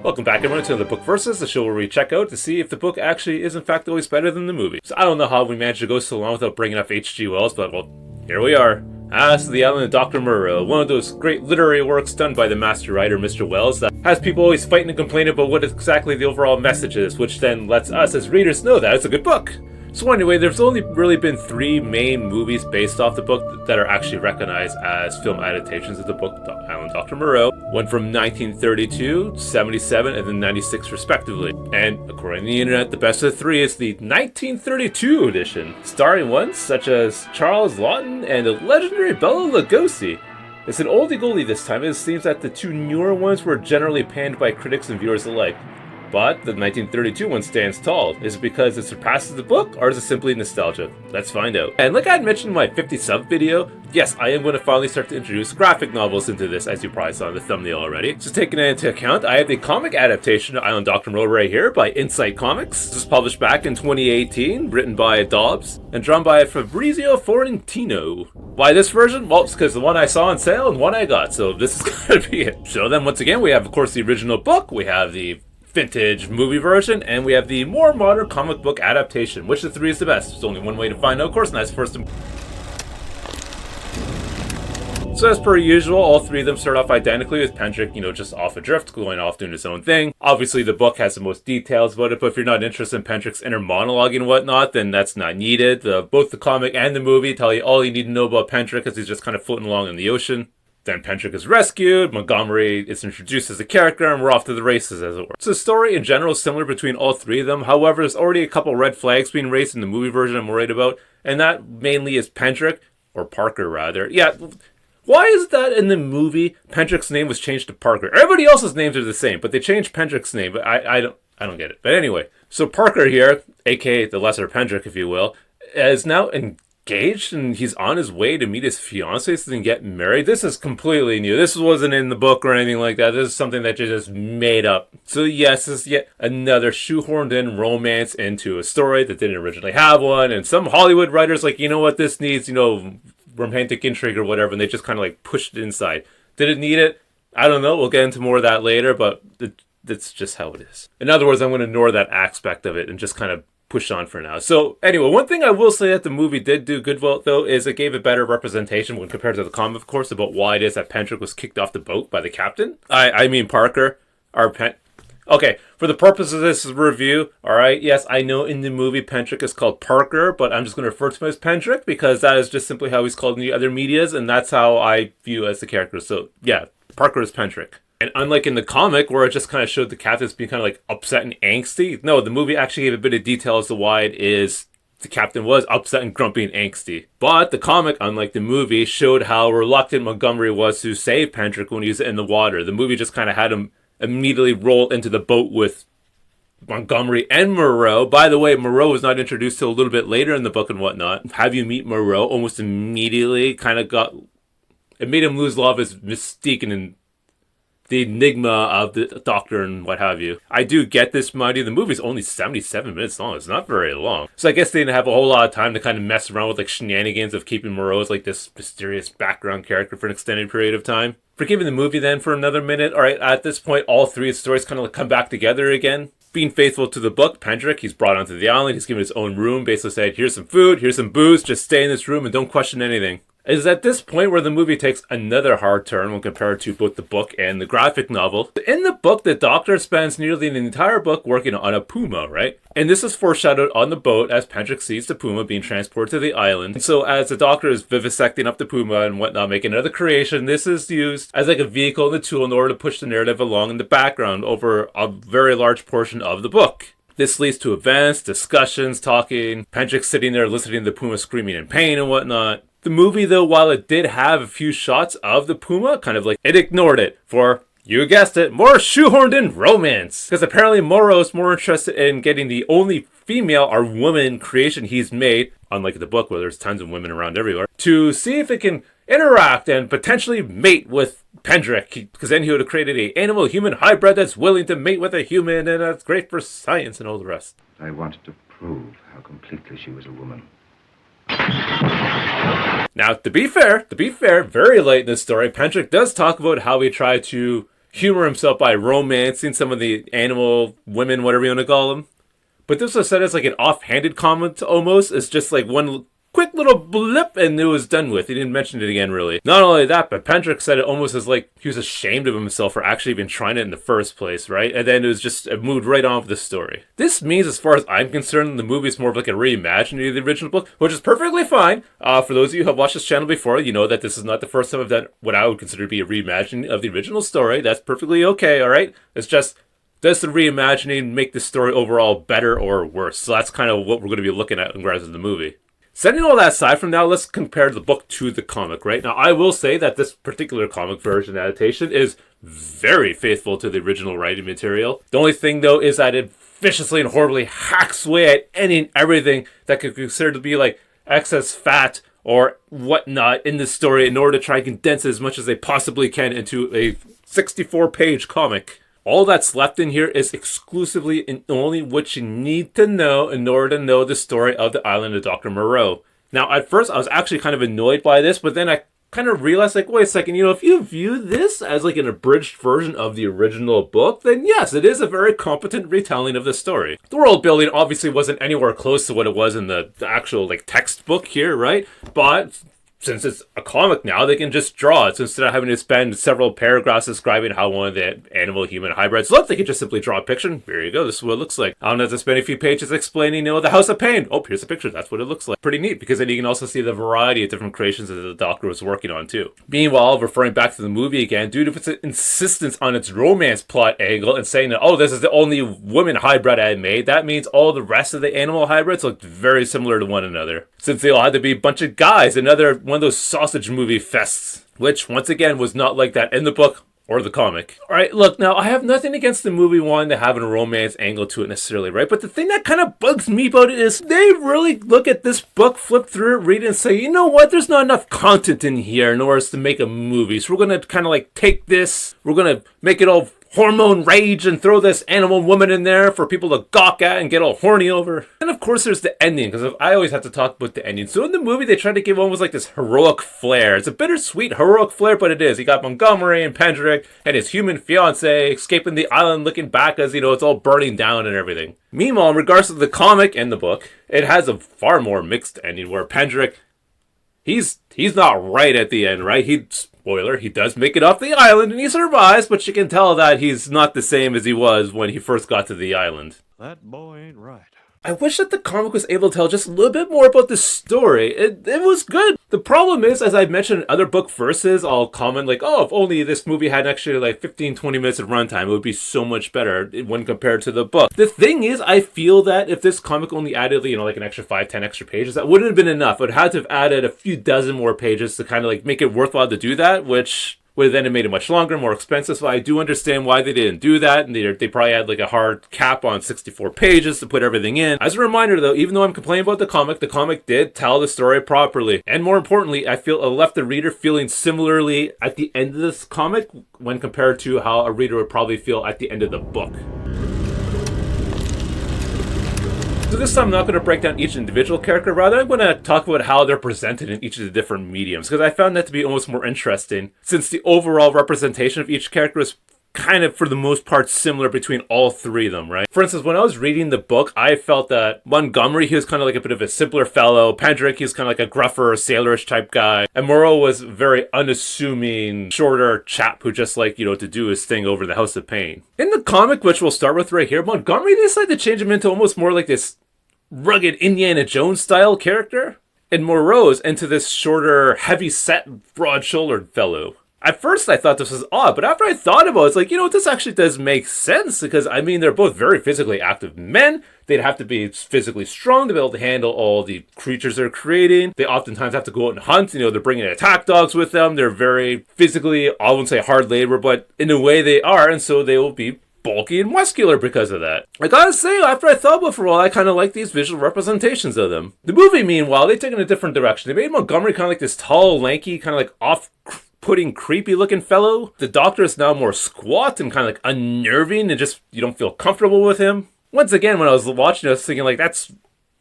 Welcome back everyone to the Book Versus, the show where we check out to see if the book actually is in fact always better than the movie. So I don't know how we managed to go so long without bringing up H.G. Wells, but well, here we are. As to the Island of Dr. Moreau, one of those great literary works done by the master writer Mr. Wells that has people always fighting and complaining about what exactly the overall message is, which then lets us as readers know that it's a good book. So anyway, there's only really been 3 main movies based off the book that are actually recognized as film adaptations of the book, The Island of Dr. Moreau. One from 1932, 77, and then 96 respectively. And according to the internet, the best of the 3 is the 1932 edition, starring ones such as Charles Laughton and the legendary Bela Lugosi. It's an oldie goldie this time, and it seems that the 2 newer ones were generally panned by critics and viewers alike. But the 1932 one stands tall. Is it because it surpasses the book, or is it simply nostalgia? Let's find out. And like I had mentioned in my 50 sub video, yes, I am going to finally start to introduce graphic novels into this, as you probably saw in the thumbnail already. So taking that into account, I have the comic adaptation of Island Dr. Moreau right here by Insight Comics. This was published back in 2018, written by Dobbs, and drawn by Fabrizio Fiorentino. Why this version? Well, it's because the one I saw on sale and one I got, so this is going to be it. So then once again, we have of course the original book, we have the vintage movie version, and we have the more modern comic book adaptation. Which of the 3 is the best? There's only one way to find out, of course, and that's first. So as per usual, all 3 of them start off identically with Pendrick, just off adrift, going off doing his own thing. Obviously the book has the most details about it, but if you're not interested in Pendrick's inner monologue and whatnot, then that's not needed. Both the comic and the movie tell you all you need to know about Pendrick as he's just kind of floating along in the ocean. Then Pendrick is rescued, Montgomery is introduced as a character, and we're off to the races, as it were. So the story in general is similar between all 3 of them. However, there's already a couple red flags being raised in the movie version I'm worried about, and that mainly is Pendrick, or Parker rather. Yeah, why is it that in the movie Pendrick's name was changed to Parker? Everybody else's names are the same, but they changed Pendrick's name, but I don't get it. But anyway, so Parker here, aka the lesser Pendrick if you will, is now engaged, and he's on his way to meet his fiancée so they can get married. This is completely new. This wasn't in the book or anything like that. This is something that you just made up. So yes, this is yet another shoehorned in romance into a story that didn't originally have one, and some Hollywood writers like, you know what, this needs, romantic intrigue or whatever, and they just kind of like pushed it inside. Did it need it? I don't know. We'll get into more of that later, but that's just how it is. In other words, I'm going to ignore that aspect of it and just kind of push on for now. So anyway, one thing I will say that the movie did do good well, though, is it gave a better representation when compared to the comic, of course, about why it is that Pendrick was kicked off the boat by the captain. I mean Parker, Okay, for the purpose of this review, alright, yes, I know in the movie Pendrick is called Parker, but I'm just going to refer to him as Pendrick because that is just simply how he's called in the other medias, and that's how I view as the character. So yeah, Parker is Pendrick. And unlike in the comic, where it just kind of showed the captain being kind of like upset and angsty, no, the movie actually gave a bit of detail as to why it is the captain was upset and grumpy and angsty. But the comic, unlike the movie, showed how reluctant Montgomery was to save Pendrick when he was in the water. The movie just kind of had him immediately roll into the boat with Montgomery and Moreau. By the way, Moreau was not introduced till a little bit later in the book and whatnot. Have you meet Moreau almost immediately it made him lose a lot of his mystique and the enigma of the doctor and what have you. I do get this, mind you. The movie's only 77 minutes long. It's not very long. So I guess they didn't have a whole lot of time to kind of mess around with like shenanigans of keeping Moreau as like this mysterious background character for an extended period of time. Forgiving the movie then for another minute. Alright, at this point, all 3 stories kind of like come back together again. Being faithful to the book, Pendrick, he's brought onto the island. He's given his own room. Basically said, here's some food, here's some booze. Just stay in this room and don't question anything. It is at this point where the movie takes another hard turn when compared to both the book and the graphic novel. In the book, the Doctor spends nearly the entire book working on a puma, right? And this is foreshadowed on the boat as Pendrick sees the puma being transported to the island. And so as the Doctor is vivisecting up the puma and whatnot, making another creation, this is used as like a vehicle and a tool in order to push the narrative along in the background over a very large portion of the book. This leads to events, discussions, talking, Pendrick sitting there listening to the puma screaming in pain and whatnot. The movie, though, while it did have a few shots of the puma, kind of like it ignored it for, you guessed it, more shoehorned in romance. Because apparently Moreau's more interested in getting the only female or woman creation he's made, unlike the book where there's tons of women around everywhere, to see if it can interact and potentially mate with Pendrick, because then he would have created an animal-human hybrid that's willing to mate with a human, and that's great for science and all the rest. I wanted to prove how completely she was a woman. Now, to be fair, very late in this story, Pendrick does talk about how he tried to humor himself by romancing some of the animal women, whatever you want to call them. But this was said as like an offhanded comment almost. It's just like one quick little blip and it was done with. He didn't mention it again, really. Not only that, but Pendrick said it almost as like he was ashamed of himself for actually even trying it in the first place, right? And then it moved right on with the story. This means, as far as I'm concerned, the movie is more of like a reimagining of the original book, which is perfectly fine. For those of you who have watched this channel before, you know that this is not the first time I've done what I would consider to be a reimagining of the original story. That's perfectly okay, alright? It's just, does the reimagining make the story overall better or worse? So that's kind of what we're going to be looking at in regards to the movie. Setting all that aside from now, let's compare the book to the comic, right? Now, I will say that this particular comic version adaptation is very faithful to the original writing material. The only thing, though, is that it viciously and horribly hacks away at any and everything that could be considered to be like excess fat or whatnot in the story in order to try and condense it as much as they possibly can into a 64-page comic. All that's left in here is exclusively and only what you need to know in order to know the story of the Island of Dr. Moreau. Now, at first, I was actually kind of annoyed by this, but then I kind of realized, like, wait a second, if you view this as like an abridged version of the original book, then yes, it is a very competent retelling of the story. The world building obviously wasn't anywhere close to what it was in the actual, like, textbook here, right? But since it's a comic now, they can just draw it. So instead of having to spend several paragraphs describing how one of the animal-human hybrids look, they can just simply draw a picture. Here you go. This is what it looks like. I don't have to spend a few pages explaining, the House of Pain. Oh, here's a picture. That's what it looks like. Pretty neat, because then you can also see the variety of different creations that the Doctor was working on, too. Meanwhile, referring back to the movie again, due to its insistence on its romance plot angle and saying that, oh, this is the only woman hybrid I made, that means all the rest of the animal hybrids look very similar to one another. Since they all had to be a bunch of guys, another one of those sausage movie fests, which once again was not like that in the book or the comic. Alright, look, now I have nothing against the movie wanting to have a romance angle to it necessarily, right? But the thing that kind of bugs me about it is they really look at this book, flip through it, read it, and say, you know what, there's not enough content in here in order to make a movie. So we're going to kind of like take this, we're going to make it all hormone rage and throw this animal woman in there for people to gawk at and get all horny over. And of course there's the ending, because I always have to talk about the ending. So in the movie they try to give almost like this heroic flair. It's a bittersweet heroic flair, but it is. You got Montgomery and Pendrick and his human fiance escaping the island, looking back as, it's all burning down and everything. Meanwhile, in regards to the comic and the book, it has a far more mixed ending where Pendrick, he's not right at the end, right? Spoiler, he does make it off the island and he survives, but you can tell that he's not the same as he was when he first got to the island. That boy ain't right. I wish that the comic was able to tell just a little bit more about the story. It was good. The problem is, as I've mentioned in other book verses, I'll comment like, oh, if only this movie had actually like 15-20 minutes of runtime, it would be so much better when compared to the book. The thing is, I feel that if this comic only added, like an extra 5-10 extra pages, that wouldn't have been enough. It would have to have added a few dozen more pages to kind of like make it worthwhile to do that, which would then have made it much longer, more expensive. So I do understand why they didn't do that. And they probably had like a hard cap on 64 pages to put everything in. As a reminder though, even though I'm complaining about the comic did tell the story properly. And more importantly, I feel it left the reader feeling similarly at the end of this comic when compared to how a reader would probably feel at the end of the book. So this time I'm not going to break down each individual character, rather I'm going to talk about how they're presented in each of the different mediums, because I found that to be almost more interesting, since the overall representation of each character is kind of, for the most part, similar between all three of them, right? For instance, when I was reading the book, I felt that Montgomery, he was kind of like a bit of a simpler fellow. Pendrick, he was kind of like a gruffer, sailorish type guy. And Moreau was very unassuming, shorter chap who just like, to do his thing over the House of Pain. In the comic, which we'll start with right here, Montgomery decided to change him into almost more like this rugged Indiana Jones style character. And Moreau's into this shorter, heavy-set, broad-shouldered fellow. At first I thought this was odd, but after I thought about it, it's like, this actually does make sense, because, they're both very physically active men. They'd have to be physically strong to be able to handle all the creatures they're creating. They oftentimes have to go out and hunt. They're bringing attack dogs with them. They're very physically, I wouldn't say hard labor, but in a way they are, and so they will be bulky and muscular because of that. I gotta say, after I thought about it for a while, I kind of like these visual representations of them. The movie, meanwhile, they took in a different direction. They made Montgomery kind of like this tall, lanky, kind of like off-putting, creepy-looking fellow. The Doctor is now more squat and kind of like unnerving, and just, you don't feel comfortable with him. Once again, when I was watching it, I was thinking, like, that's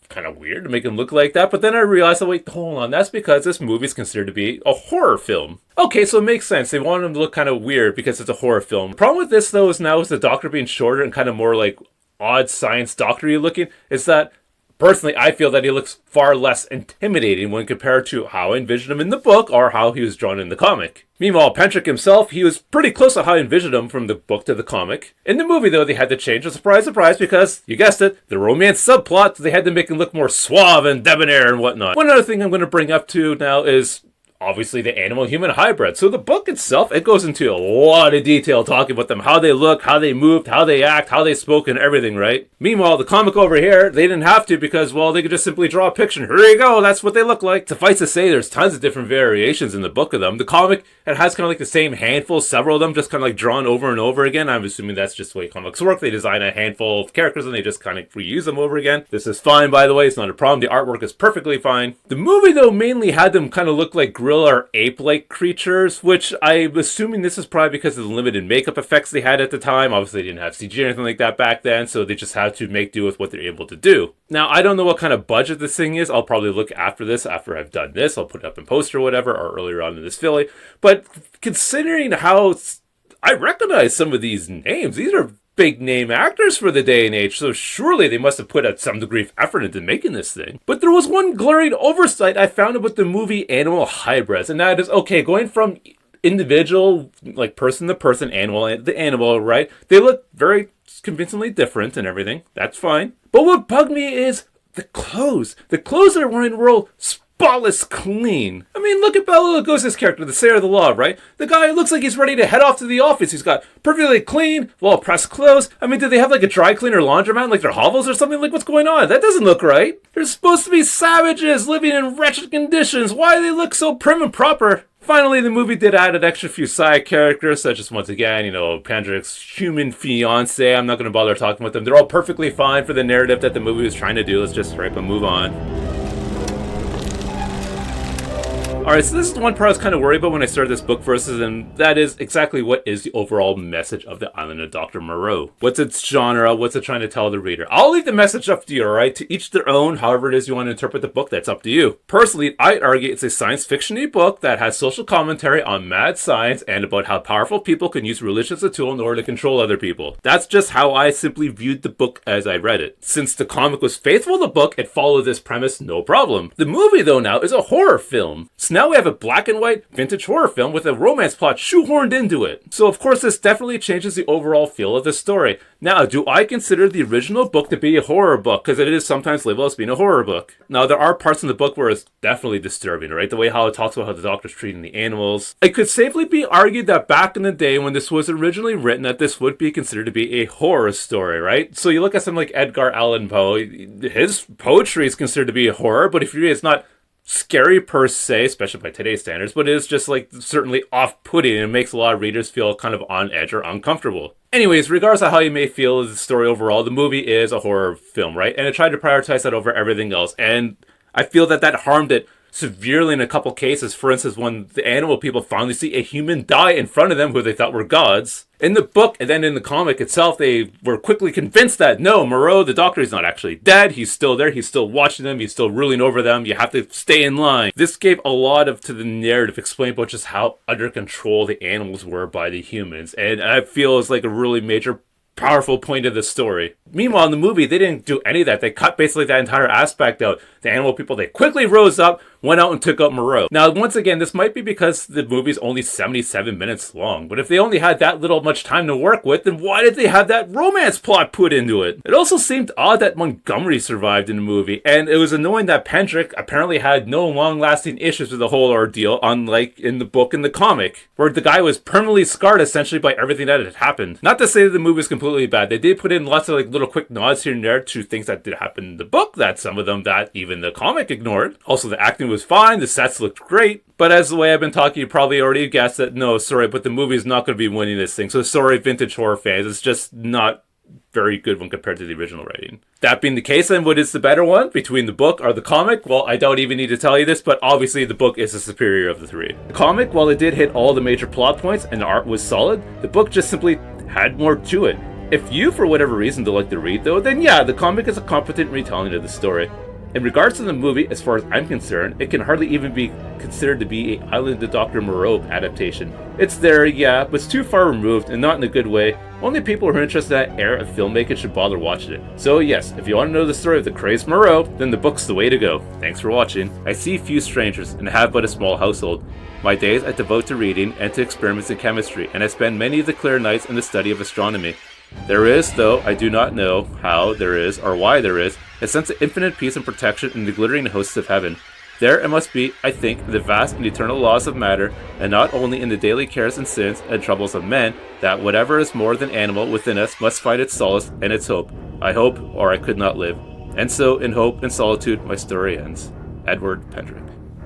kind of weird to make him look like that. But then I realized, oh, wait, hold on. That's because this movie is considered to be a horror film. Okay, so it makes sense. They want him to look kind of weird because it's a horror film. The problem with this, though, is now is the Doctor being shorter and kind of more like odd science doctor-y looking, is that personally, I feel that he looks far less intimidating when compared to how I envisioned him in the book or how he was drawn in the comic. Meanwhile, Pentrick himself, he was pretty close to how I envisioned him from the book to the comic. In the movie, though, they had to change, surprise, surprise, because, you guessed it, the romance subplot, they had to make him look more suave and debonair and whatnot. One other thing I'm going to bring up to now is obviously the animal-human hybrid. So the book itself, it goes into a lot of detail talking about them, how they look, how they moved, how they act, how they spoke, and everything, right? Meanwhile, the comic over here, they didn't have to because, well, they could just simply draw a picture. Here you go, that's what they look like. Suffice to say, there's tons of different variations in the book of them. The comic, it has kind of like the same handful, several of them, just kind of like drawn over and over again. I'm assuming that's just the way comics work. They design a handful of characters and they just kind of reuse them over again. This is fine, by the way. It's not a problem. The artwork is perfectly fine. The movie, though, mainly had them kind of look like gorilla or ape-like creatures, which I'm assuming this is probably because of the limited makeup effects they had at the time. Obviously, they didn't have CG or anything like that back then, so they just had to make do with what they're able to do. Now, I don't know what kind of budget this thing is. I'll probably look after this, after I've done this. I'll put it up in post or whatever, or earlier on in this Philly. But considering how I recognize some of these names, these are big name actors for the day and age, so surely they must have put out some degree of effort into making this thing. But there was one glaring oversight I found about the movie Animal Hybrids, and that is, okay, going from individual, like person to person, animal to animal, right? They look very convincingly different and everything. That's fine. But what bugged me is the clothes. The clothes they're wearing were all spotless clean. I mean, look at Bela Lugosi's character, the Sayer of the Law, right? The guy looks like he's ready to head off to the office. He's got perfectly clean, well-pressed clothes. I mean, do they have like a dry cleaner laundromat, like their hovels or something? Like, what's going on? That doesn't look right. They're supposed to be savages living in wretched conditions. Why do they look so prim and proper? Finally, the movie did add an extra few side characters, such as, once again, Pendrick's human fiance. I'm not going to bother talking about them. They're all perfectly fine for the narrative that the movie was trying to do. Let's just straight up and move on. Alright, so this is the one part I was kind of worried about when I started this book versus, and that is exactly what is the overall message of The Island of Dr. Moreau. What's its genre? What's it trying to tell the reader? I'll leave the message up to you, alright? To each their own, however it is you want to interpret the book, that's up to you. Personally, I'd argue it's a science fiction-y book that has social commentary on mad science and about how powerful people can use religion as a tool in order to control other people. That's just how I simply viewed the book as I read it. Since the comic was faithful to the book, it followed this premise no problem. The movie, though, now is a horror film. So now we have a black and white vintage horror film with a romance plot shoehorned into it. So of course this definitely changes the overall feel of the story. Now, do I consider the original book to be a horror book? Because it is sometimes labeled as being a horror book. Now, there are parts in the book where it's definitely disturbing, right? The way how it talks about how the doctor's treating the animals. It could safely be argued that back in the day when this was originally written, that this would be considered to be a horror story, right? So you look at something like Edgar Allan Poe, his poetry is considered to be a horror, but if you read it's not scary per se, especially by today's standards, but it is just like certainly off-putting and makes a lot of readers feel kind of on edge or uncomfortable. Anyways, regardless of how you may feel of the story overall, the movie is a horror film, right? And it tried to prioritize that over everything else, and I feel that harmed it severely in a couple cases. For instance, when the animal people finally see a human die in front of them who they thought were gods. In the book and then in the comic itself, they were quickly convinced that no, Moreau, the doctor, is not actually dead. He's still there. He's still watching them. He's still ruling over them. You have to stay in line. This gave a lot to the narrative, explaining about just how under control the animals were by the humans. And I feel it's like a really major powerful point of the story. Meanwhile, in the movie, they didn't do any of that. They cut basically that entire aspect out. The animal people, they quickly rose up, went out and took out Moreau. Now, once again, this might be because the movie's only 77 minutes long, but if they only had that little much time to work with, then why did they have that romance plot put into it? It also seemed odd that Montgomery survived in the movie, and it was annoying that Pendrick apparently had no long-lasting issues with the whole ordeal, unlike in the book and the comic, where the guy was permanently scarred essentially by everything that had happened. Not to say that the movie was completely bad. They did put in lots of little quick nods here and there to things that did happen in the book, that some of them that even the comic ignored. Also, the acting was fine, the sets looked great, but as the way I've been talking, you probably already guessed that no, sorry, but the movie's not going to be winning this thing. So sorry, vintage horror fans, it's just not very good when compared to the original writing. That being the case, then what is the better one between the book or the comic? Well, I don't even need to tell you this, but obviously the book is the superior of the three. The comic, while it did hit all the major plot points and the art was solid, the book just simply had more to it. If you, for whatever reason, don't like to read, though, then yeah, the comic is a competent retelling of the story. In regards to the movie, as far as I'm concerned, it can hardly even be considered to be an Island of Dr. Moreau adaptation. It's there, yeah, but it's too far removed and not in a good way. Only people who are interested in that era of filmmaking should bother watching it. So yes, if you want to know the story of the crazed Moreau, then the book's the way to go. Thanks for watching. I see few strangers and have but a small household. My days I devote to reading and to experiments in chemistry, and I spend many of the clear nights in the study of astronomy. There is, though I do not know how there is or why there is, a sense of infinite peace and protection in the glittering hosts of heaven. There it must be, I think, the vast and eternal laws of matter, and not only in the daily cares and sins and troubles of men, that whatever is more than animal within us must find its solace and its hope. I hope, or I could not live. And so, in hope and solitude, my story ends. Edward Pendrick.